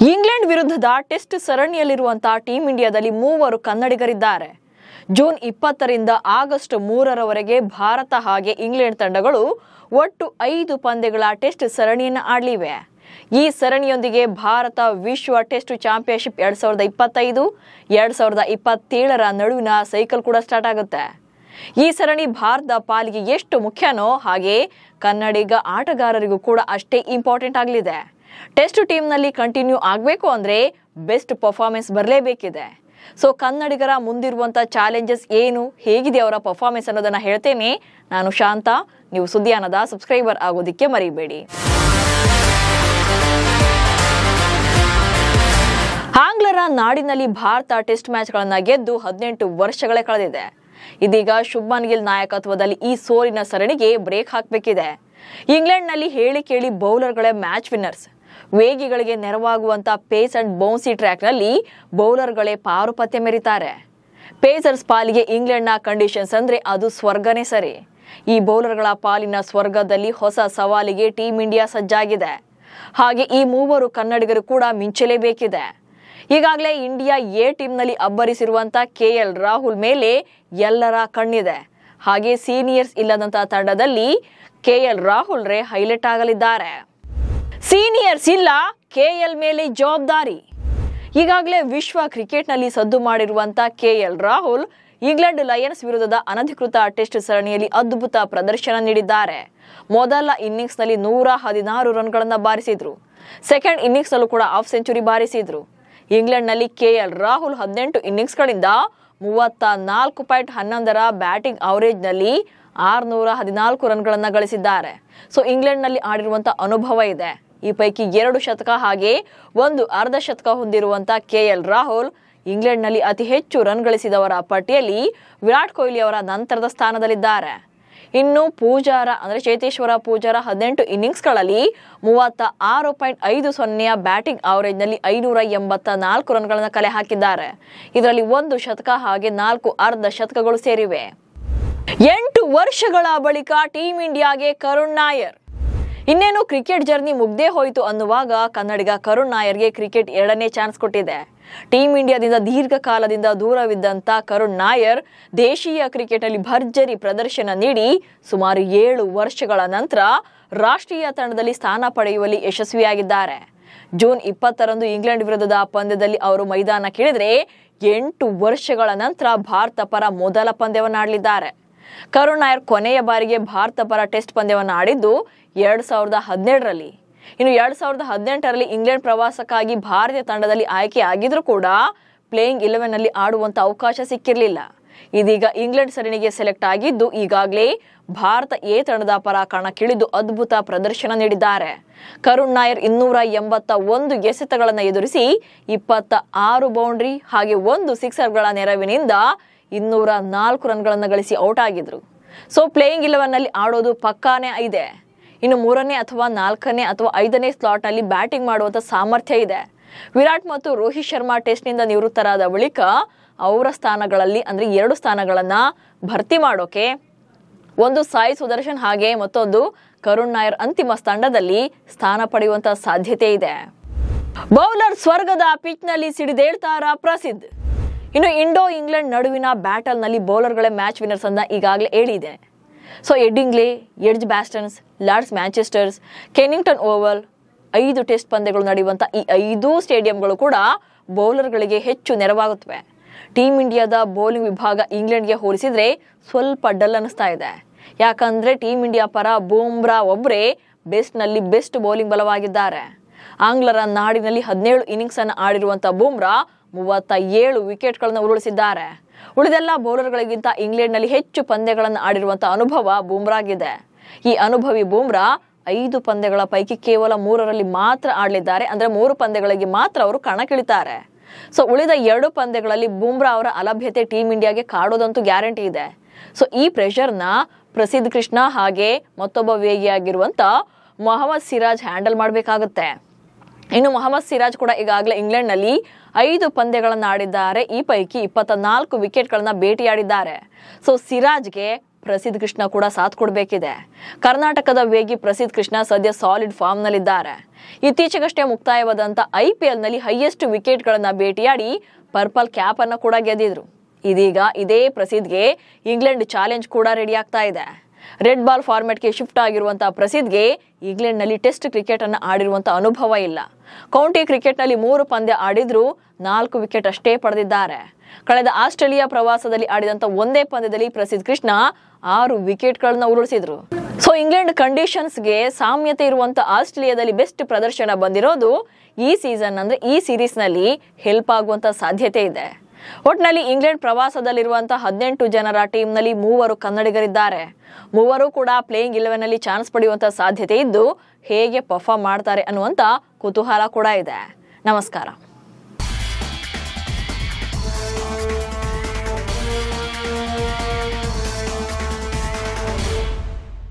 England ವಿರುದ್ಧದ test ಸರಣಿಯಲ್ಲಿರುವಂತಹ team ಇಂಡಿಯಾದಲ್ಲಿ ಮೂವರು ಕನ್ನಡಿಗರಿದ್ದಾರೆ. ಜೂನ್ 20ರಿಂದ ಆಗಸ್ಟ್ 3ರವರೆಗೆ ಭಾರತ ಹಾಗೆ ಇಂಗ್ಲೆಂಡ್ ತಂಡಗಳು ಒಟ್ಟು 5 ಪಂದ್ಯಗಳ ಟೆಸ್ಟ್ ಸರಣಿಯನ್ನು ಆಡಲಿವೆ. ಈ ಸರಣಿಯೊಂದಿಗೆ ಭಾರತ ವಿಶ್ವ ಟೆಸ್ಟ್ ಚಾಂಪಿಯನ್ಶಿಪ್ 2025, 2027ರ ನಡುವಿನ ಸೈಕಲ್ ಕೂಡ ಸ್ಟಾರ್ಟ್ ಆಗುತ್ತೆ. ಈ ಸರಣಿ ಭಾರತದ ಪಾಲಿಗೆ ಎಷ್ಟು ಮುಖ್ಯನೋ ಹಾಗೆ ಕನ್ನಡಿಗ ಆಟಗಾರರಿಗೂ ಕೂಡ ಅಷ್ಟೇ ಇಂಪಾರ್ಟೆಂಟ್ ಆಗಲಿದೆ. ಟೆಸ್ಟ್ ಟೀಮ್ನಲ್ಲಿ ಕಂಟಿನ್ಯೂ ಆಗಬೇಕು ಅಂದರೆ ಬೆಸ್ಟ್ ಪರ್ಫಾರ್ಮೆನ್ಸ್ ಬರಲೇಬೇಕಿದೆ. ಸೊ ಕನ್ನಡಿಗರ ಮುಂದಿರುವಂಥ ಚಾಲೆಂಜಸ್ ಏನು, ಹೇಗಿದೆ ಅವರ ಪರ್ಫಾರ್ಮೆನ್ಸ್ ಅನ್ನೋದನ್ನು ಹೇಳ್ತೇನೆ. ನಾನು ಶಾಂತ. ನೀವು ಸುದ್ದಿಯಾನದ ಸಬ್ಸ್ಕ್ರೈಬರ್ ಆಗೋದಕ್ಕೆ ಮರಿಬೇಡಿ. ಆಂಗ್ಲರ ನಾಡಿನಲ್ಲಿ ಭಾರತ ಟೆಸ್ಟ್ ಮ್ಯಾಚ್ಗಳನ್ನು ಗೆದ್ದು 18 ವರ್ಷಗಳೇ ಕಳೆದಿದೆ. ಇದೀಗ ಶುಭ್ಮನ್ ಗಿಲ್ ನಾಯಕತ್ವದಲ್ಲಿ ಈ ಸೋಲಿನ ಸರಣಿಗೆ ಬ್ರೇಕ್ ಹಾಕಬೇಕಿದೆ. ಇಂಗ್ಲೆಂಡ್ನಲ್ಲಿ ಹೇಳಿ ಕೇಳಿ ಬೌಲರ್ಗಳೇ ಮ್ಯಾಚ್ ವಿನ್ನರ್ಸ್. ವೇಗಿಗಳಿಗೆ ನೆರವಾಗುವಂತ ಪೇಸ್ ಅಂಡ್ ಬೌನ್ಸಿ ಟ್ರ್ಯಾಕ್ನಲ್ಲಿ ಬೌಲರ್ಗಳೇ ಪಾರುಪತ್ಯ ಮೆರೀತಾರೆ. ಪೇಸರ್ಸ್ ಪಾಲಿಗೆ ಇಂಗ್ಲೆಂಡ್ನ ಕಂಡೀಷನ್ಸ್ ಅಂದ್ರೆ ಅದು ಸ್ವರ್ಗನೇ ಸರಿ. ಈ ಬೌಲರ್ಗಳ ಪಾಲಿನ ಸ್ವರ್ಗದಲ್ಲಿ ಹೊಸ ಸವಾಲಿಗೆ ಟೀಂ ಇಂಡಿಯಾ ಸಜ್ಜಾಗಿದೆ. ಹಾಗೆ ಈ ಮೂವರು ಕನ್ನಡಿಗರು ಕೂಡ ಮಿಂಚಲೇಬೇಕಿದೆ. ಈಗಾಗಲೇ ಇಂಡಿಯಾ ಎ ಟೀಮ್ನಲ್ಲಿ ಅಬ್ಬರಿಸಿರುವಂತ KL ರಾಹುಲ್ ಮೇಲೆ ಎಲ್ಲರ ಕಣ್ಣಿದೆ. ಹಾಗೆ ಸೀನಿಯರ್ಸ್ ಇಲ್ಲದಂತ ತಂಡದಲ್ಲಿ KL ರಾಹುಲ್ ರೇ ಹೈಲೈಟ್ ಆಗಲಿದ್ದಾರೆ. ಸೀನಿಯರ್ಸ್ ಇಲ್ಲ, KL ಮೇಲೆ ಜವಾಬ್ದಾರಿ. ಈಗಾಗಲೇ ವಿಶ್ವ ಕ್ರಿಕೆಟ್ನಲ್ಲಿ ಸದ್ದು ಮಾಡಿರುವಂತ KL ರಾಹುಲ್ ಇಂಗ್ಲೆಂಡ್ ಲಯನ್ಸ್ ವಿರುದ್ಧದ ಅನಧಿಕೃತ ಟೆಸ್ಟ್ ಸರಣಿಯಲ್ಲಿ ಅದ್ಭುತ ಪ್ರದರ್ಶನ ನೀಡಿದ್ದಾರೆ. ಮೊದಲ ಇನ್ನಿಂಗ್ಸ್ನಲ್ಲಿ 116 ರನ್ಗಳನ್ನು ಬಾರಿಸಿದ್ರು. ಸೆಕೆಂಡ್ ಇನ್ನಿಂಗ್ಸ್ನಲ್ಲೂ ಕೂಡ ಹಾಫ್ ಸೆಂಚುರಿ ಬಾರಿಸಿದ್ರು. ಇಂಗ್ಲೆಂಡ್ನಲ್ಲಿ KL ರಾಹುಲ್ 18 ಇನ್ನಿಂಗ್ಸ್ಗಳಿಂದ 34.11ರ ಬ್ಯಾಟಿಂಗ್ ಅವರೇಜ್ನಲ್ಲಿ 614 ರನ್ಗಳನ್ನು ಗಳಿಸಿದ್ದಾರೆ. ಸೊ ಇಂಗ್ಲೆಂಡ್ನಲ್ಲಿ ಆಡಿರುವಂಥ ಅನುಭವ ಇದೆ. ಈ ಪೈಕಿ 2 ಶತಕ ಹಾಗೆ 1 ಅರ್ಧ ಶತಕ ಹೊಂದಿರುವಂಥ KL ರಾಹುಲ್ ಇಂಗ್ಲೆಂಡ್ನಲ್ಲಿ ಅತಿ ಹೆಚ್ಚು ರನ್ ಗಳಿಸಿದವರ ಪಟ್ಟಿಯಲ್ಲಿ ವಿರಾಟ್ ಕೊಹ್ಲಿ ಅವರ ನಂತರದ ಸ್ಥಾನದಲ್ಲಿದ್ದಾರೆ. ಇನ್ನು ಪೂಜಾರ ಅಂದರೆ ಚೇತೇಶ್ವರ ಪೂಜಾರ 18 ಇನ್ನಿಂಗ್ಸ್ಗಳಲ್ಲಿ 36.50ಯ ಬ್ಯಾಟಿಂಗ್ ಅವರೇಜ್ನಲ್ಲಿ 584 ರನ್ಗಳನ್ನು ಕಲೆ ಹಾಕಿದ್ದಾರೆ. ಇದರಲ್ಲಿ 1 ಶತಕ ಹಾಗೆ 4 ಅರ್ಧ ಶತಕಗಳು ಸೇರಿವೆ. 8 ವರ್ಷಗಳ ಬಳಿಕ ಟೀಂ ಇಂಡಿಯಾಗೆ ಕರುಣ್ ನಾಯರ್. ಇನ್ನೇನು ಕ್ರಿಕೆಟ್ ಜರ್ನಿ ಮುಗ್ದೇ ಹೋಯಿತು ಅನ್ನುವಾಗ ಕನ್ನಡಿಗ ಕರುಣ್ ನಾಯರ್ಗೆ ಕ್ರಿಕೆಟ್ 2ನೇ ಚಾನ್ಸ್ ಕೊಟ್ಟಿದೆ. ಟೀಂ ಇಂಡಿಯಾದಿಂದ ದೀರ್ಘಕಾಲದಿಂದ ದೂರವಿದ್ದಂಥ ಕರುಣ್ ನಾಯರ್ ದೇಶೀಯ ಕ್ರಿಕೆಟ್ನಲ್ಲಿ ಭರ್ಜರಿ ಪ್ರದರ್ಶನ ನೀಡಿ ಸುಮಾರು 7 ವರ್ಷಗಳ ನಂತರ ರಾಷ್ಟ್ರೀಯ ತಂಡದಲ್ಲಿ ಸ್ಥಾನ ಪಡೆಯುವಲ್ಲಿ ಯಶಸ್ವಿಯಾಗಿದ್ದಾರೆ. ಜೂನ್ 20ರಂದು ಇಂಗ್ಲೆಂಡ್ ವಿರುದ್ಧದ ಪಂದ್ಯದಲ್ಲಿ ಅವರು ಮೈದಾನಕ್ಕಿಳಿದ್ರೆ 8 ವರ್ಷಗಳ ನಂತರ ಭಾರತ ಪರ ಮೊದಲ ಪಂದ್ಯವನ್ನು ಆಡಲಿದ್ದಾರೆ. ಕರುಣ್ ನಾಯರ್ ಕೊನೆಯ ಬಾರಿಗೆ ಭಾರತ ಪರ ಟೆಸ್ಟ್ ಪಂದ್ಯವನ್ನು ಆಡಿದ್ದು 2017ರಲ್ಲಿ. ಇನ್ನು 2018ರಲ್ಲಿ ಇಂಗ್ಲೆಂಡ್ ಪ್ರವಾಸಕ್ಕಾಗಿ ಭಾರತೀಯ ತಂಡದಲ್ಲಿ ಆಯ್ಕೆ ಆಗಿದ್ರೂ ಕೂಡ ಪ್ಲೇಯಿಂಗ್ 11ನಲ್ಲಿ ಆಡುವಂತ ಅವಕಾಶ ಸಿಕ್ಕಿರಲಿಲ್ಲ. ಇದೀಗ ಇಂಗ್ಲೆಂಡ್ ಸರಣಿಗೆ ಸೆಲೆಕ್ಟ್ ಆಗಿದ್ದು ಈಗಾಗಲೇ ಭಾರತ ಎ ತಂಡದ ಪರ ಕಣಕ್ಕಿಳಿದು ಅದ್ಭುತ ಪ್ರದರ್ಶನ ನೀಡಿದ್ದಾರೆ. ಕರುಣ್ ನಾಯರ್ 281 ಎಸೆತಗಳನ್ನು ಎದುರಿಸಿ 26 ಬೌಂಡ್ರಿ ಹಾಗೆ 1 ಸಿಕ್ಸರ್ಗಳ ನೆರವಿನಿಂದ 204 ರನ್ಗಳನ್ನು ಗಳಿಸಿ ಔಟ್ ಆಗಿದ್ರು. ಸೊ ಪ್ಲೇಯಿಂಗ್ 11ನಲ್ಲಿ ಆಡೋದು ಪಕ್ಕಾನೇ ಇದೆ. ಇನ್ನು 3ನೇ ಅಥವಾ 4ನೇ ಅಥವಾ 5ನೇ ಸ್ಲಾಟ್ನಲ್ಲಿ ಬ್ಯಾಟಿಂಗ್ ಮಾಡುವಂಥ ಸಾಮರ್ಥ್ಯ ಇದೆ. ವಿರಾಟ್ ಮತ್ತು ರೋಹಿತ್ ಶರ್ಮಾ ಟೆಸ್ಟ್ನಿಂದ ನಿವೃತ್ತರಾದ ಬಳಿಕ ಅವರ ಸ್ಥಾನಗಳಲ್ಲಿ ಅಂದರೆ 2 ಸ್ಥಾನಗಳನ್ನು ಭರ್ತಿ ಮಾಡೋಕೆ ಒಂದು ಸಾಯಿ ಸುದರ್ಶನ್ ಹಾಗೆ ಮತ್ತೊಂದು ಕರುಣ್ ನಾಯರ್ ಅಂತಿಮ ತಂಡದಲ್ಲಿ ಸ್ಥಾನ ಪಡೆಯುವಂಥ ಸಾಧ್ಯತೆ ಇದೆ. ಬೌಲರ್ ಸ್ವರ್ಗದ ಪಿಚ್ನಲ್ಲಿ ಸಿಡಿದೇಳ್ತಾರ ಪ್ರಸಿದ್ಧ. ಇನ್ನು ಇಂಡೋ ಇಂಗ್ಲೆಂಡ್ ನಡುವಿನ ಬ್ಯಾಟಲ್ನಲ್ಲಿ ಬೌಲರ್ಗಳೇ ಮ್ಯಾಚ್ ವಿನ್ನರ್ಸ್ ಅಂತ ಈಗಾಗಲೇ ಹೇಳಿದೆ. So Headingley, Edgbaston, Lord's Manchester's, Kennington Oval 5 test ಪಂದ್ಯಗಳು ನಡೆಯುವಂಥ ಈ 5 ಸ್ಟೇಡಿಯಂಗಳು ಕೂಡ ಬೌಲರ್ಗಳಿಗೆ ಹೆಚ್ಚು ನೆರವಾಗುತ್ತವೆ. ಟೀಂ ಇಂಡಿಯಾದ ಬೌಲಿಂಗ್ ವಿಭಾಗ ಇಂಗ್ಲೆಂಡ್ಗೆ ಹೋಲಿಸಿದ್ರೆ ಸ್ವಲ್ಪ ಡಲ್ ಅನ್ನಿಸ್ತಾ ಇದೆ. ಯಾಕಂದ್ರೆ ಟೀಂ ಇಂಡಿಯಾ ಪರ ಬೂಮ್ರಾ ಒಬ್ಬರೇ ಬೆಸ್ಟ್ನಲ್ಲಿ ಬೆಸ್ಟ್ ಬೌಲಿಂಗ್ ಬಲವಾಗಿದ್ದಾರೆ. ಆಂಗ್ಲರ ನಾಡಿನಲ್ಲಿ 17 ಇನ್ನಿಂಗ್ಸ್ ಅನ್ನು ಆಡಿರುವಂಥ ಬೂಮ್ರಾ 37 ವಿಕೆಟ್ಗಳನ್ನು ಉರುಳಿಸಿದ್ದಾರೆ. ಉಳಿದೆಲ್ಲ ಬೌಲರ್ಗಳಿಗಿಂತ ಇಂಗ್ಲೆಂಡ್ನಲ್ಲಿ ಹೆಚ್ಚು ಪಂದ್ಯಗಳನ್ನು ಆಡಿರುವಂಥ ಅನುಭವ ಬೂಮ್ರಾಗಿದೆ. ಈ ಅನುಭವಿ ಬೂಮ್ರಾ 5 ಪಂದ್ಯಗಳ ಪೈಕಿ ಕೇವಲ 3ರಲ್ಲಿ ಮಾತ್ರ ಆಡಲಿದ್ದಾರೆ. ಅಂದರೆ 3 ಪಂದ್ಯಗಳಿಗೆ ಮಾತ್ರ ಅವರು ಕಣಕ್ಕಿಳಿತಾರೆ. ಸೊ ಉಳಿದ 2 ಪಂದ್ಯಗಳಲ್ಲಿ ಬೂಮ್ರಾ ಅವರ ಅಲಭ್ಯತೆ ಟೀಂ ಇಂಡಿಯಾಗೆ ಕಾಡೋದಂತೂ ಗ್ಯಾರಂಟಿ ಇದೆ. ಸೊ ಈ ಪ್ರೆಷರ್ನ ಪ್ರಸಿದ್ಧ ಕೃಷ್ಣ ಹಾಗೆ ಮತ್ತೊಬ್ಬ ವೇಗಿಯಾಗಿರುವಂಥ ಮೊಹಮ್ಮದ್ ಸಿರಾಜ್ ಹ್ಯಾಂಡಲ್ ಮಾಡಬೇಕಾಗುತ್ತೆ. ಇನ್ನು ಮೊಹಮ್ಮದ್ ಸಿರಾಜ್ ಕೂಡ ಈಗಾಗಲೇ ಇಂಗ್ಲೆಂಡ್ನಲ್ಲಿ 5 ಪಂದ್ಯಗಳನ್ನು ಆಡಿದ್ದಾರೆ. ಈ ಪೈಕಿ 24 ವಿಕೆಟ್ಗಳನ್ನ ಭೇಟಿಯಾಡಿದ್ದಾರೆ. ಸೊ ಸಿರಾಜ್ಗೆ ಪ್ರಸಿದ್ಧ ಕೃಷ್ಣ ಕೂಡ ಸಾಥ್ ಕೊಡಬೇಕಿದೆ. ಕರ್ನಾಟಕದ ವೇಗಿ ಪ್ರಸಿದ್ಧ ಕೃಷ್ಣ ಸದ್ಯ ಸಾಲಿಡ್ ಫಾರ್ಮ್ ನಲ್ಲಿದ್ದಾರೆ. ಇತ್ತೀಚೆಗಷ್ಟೇ ಮುಕ್ತಾಯವಾದಂತ IPL ನಲ್ಲಿ ಹೈಯೆಸ್ಟ್ ವಿಕೆಟ್ ಗಳನ್ನ ಬೇಟೆಯಾಡಿ ಪರ್ಪಲ್ ಕ್ಯಾಪ್ ಅನ್ನ ಕೂಡ ಗೆದ್ದಿದ್ರು. ಇದೀಗ ಇದೇ ಪ್ರಸಿದ್ಧ್ಗೆ ಇಂಗ್ಲೆಂಡ್ ಚಾಲೆಂಜ್ ಕೂಡ ರೆಡಿ ಆಗ್ತಾ ಇದೆ. ರೆಡ್ ಬಾಲ್ ಫಾರ್ಮೆಟ್ಗೆ ಶಿಫ್ಟ್ ಆಗಿರುವಂತಹ ಪ್ರಸಿದ್ಧ್ಗೆ ಇಂಗ್ಲೆಂಡ್ ನಲ್ಲಿ ಟೆಸ್ಟ್ ಕ್ರಿಕೆಟ್ ಅನ್ನು ಆಡಿರುವಂತಹ ಅನುಭವ ಇಲ್ಲ. ಕೌಂಟಿ ಕ್ರಿಕೆಟ್ ನಲ್ಲಿ 3 ಪಂದ್ಯ ಆಡಿದ್ರು 4 ವಿಕೆಟ್ ಅಷ್ಟೇ ಪಡೆದಿದ್ದಾರೆ. ಕಳೆದ ಆಸ್ಟ್ರೇಲಿಯಾ ಪ್ರವಾಸದಲ್ಲಿ ಆಡಿದಂತ ಒಂದೇ ಪಂದ್ಯದಲ್ಲಿ ಪ್ರಸಿದ್ಧ ಕೃಷ್ಣ 6 ವಿಕೆಟ್ ಗಳನ್ನ ಉರುಳಿಸಿದ್ರು. ಸೊ ಇಂಗ್ಲೆಂಡ್ ಕಂಡೀಷನ್ಸ್ಗೆ ಸಾಮ್ಯತೆ ಇರುವಂತ ಆಸ್ಟ್ರೇಲಿಯಾದಲ್ಲಿ ಬೆಸ್ಟ್ ಪ್ರದರ್ಶನ ಬಂದಿರೋದು ಈ ಸೀಸನ್, ಅಂದ್ರೆ ಈ ಸೀರೀಸ್ ನಲ್ಲಿ ಹೆಲ್ಪ್ ಆಗುವಂತ ಸಾಧ್ಯತೆ ಇದೆ. ಒಟ್ನಲ್ಲಿ ಇಂಗ್ಲೆಂಡ್ ಪ್ರವಾಸದಲ್ಲಿರುವಂತಹ 18 ಜನರ ಟೀಮ್ ನಲ್ಲಿ 3 ಕನ್ನಡಿಗರಿದ್ದಾರೆ. 3 ಕೂಡ ಪ್ಲೇಯಿಂಗ್ 11 ನಲ್ಲಿ ಚಾನ್ಸ್ ಪಡೆಯುವಂತ ಸಾಧ್ಯತೆ ಇದ್ದು ಹೇಗೆ ಪರ್ಫಾರ್ಮ್ ಮಾಡ್ತಾರೆ ಅನ್ನುವಂತ ಕುತೂಹಲ ಕೂಡ ಇದೆ. ನಮಸ್ಕಾರ.